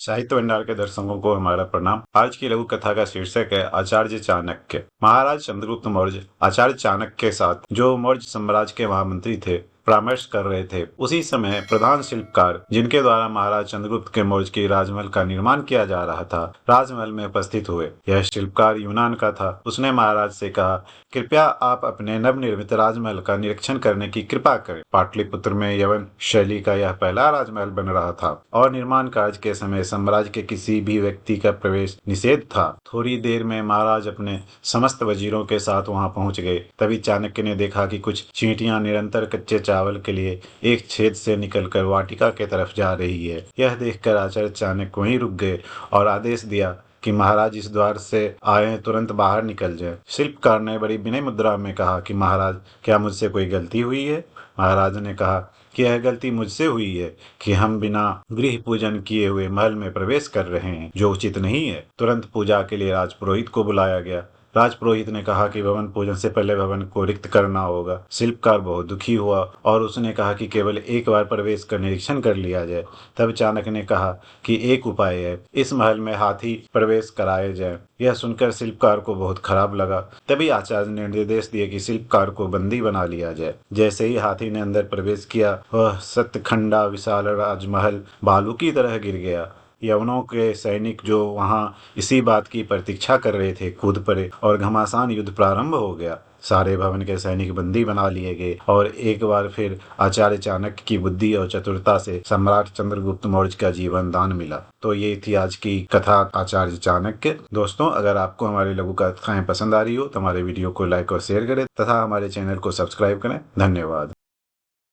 साहित्य भंडार के दर्शकों को हमारा प्रणाम। आज की लघु कथा का शीर्षक है आचार्य चाणक्य। महाराज चंद्रगुप्त मौर्य आचार्य चाणक्य के साथ, जो मौर्य साम्राज्य के महामंत्री थे, परामर्श कर रहे थे। उसी समय प्रधान शिल्पकार, जिनके द्वारा महाराज चंद्रगुप्त के मौर्य की राजमहल का निर्माण किया जा रहा था, राजमहल में उपस्थित हुए। यह शिल्पकार यूनान का था। उसने महाराज से कहा, कृपया आप अपने नवनिर्मित राजमहल का निरीक्षण करने की कृपा करें। पाटलिपुत्र में यवन शैली का यह पहला राजमहल बन रहा था और निर्माण कार्य के समय साम्राज्य के किसी भी व्यक्ति का प्रवेश निषेध था। थोड़ी देर में महाराज अपने समस्त वजीरों के साथ वहां पहुंच गए। तभी चाणक्य ने देखा कि कुछ चींटियां निरंतर कच्चे चावल के लिए एक छेद से निकलकर वाटिका के तरफ जा रही है। यह देखकर आचार्य चाणक्य वहीं रुक गए और आदेश दिया कि महाराज इस द्वार से आए तुरंत बाहर निकल जाए। शिल्पकार ने बड़ी विनय मुद्रा में कहा कि महाराज, क्या मुझसे कोई गलती हुई है? महाराज ने कहा कि यह गलती मुझसे हुई है कि हम बिना गृह पूजन किए हुए महल में प्रवेश कर रहे हैं, जो उचित नहीं है। तुरंत पूजा के लिए राजपुरोहित को बुलाया गया। राजपुरोहित ने कहा कि भवन पूजन से पहले भवन को रिक्त करना होगा। शिल्पकार बहुत दुखी हुआ और उसने कहा कि केवल एक बार प्रवेश कर निरीक्षण कर लिया जाए। तब चाणक्य ने कहा कि एक उपाय है, इस महल में हाथी प्रवेश कराए जाए। यह सुनकर शिल्पकार को बहुत खराब लगा। तभी आचार्य ने निर्देश दिए कि शिल्पकार को बंदी बना लिया जाए। जैसे ही हाथी ने अंदर प्रवेश किया, वह सतखंडा विशाल राजमहल बालू की तरह गिर गया। यवनों के सैनिक जो वहां इसी बात की प्रतीक्षा कर रहे थे, कूद पड़े और घमासान युद्ध प्रारंभ हो गया। सारे भवन के सैनिक बंदी बना लिए गए और एक बार फिर आचार्य चाणक्य की बुद्धि और चतुरता से सम्राट चंद्रगुप्त मौर्य का जीवन दान मिला। तो ये थी आज की कथा आचार्य चाणक्य। दोस्तों, अगर आपको हमारी लघु कथाएं पसंद आ रही हो तो हमारे वीडियो को लाइक और शेयर करें तथा हमारे चैनल को सब्सक्राइब करें। धन्यवाद।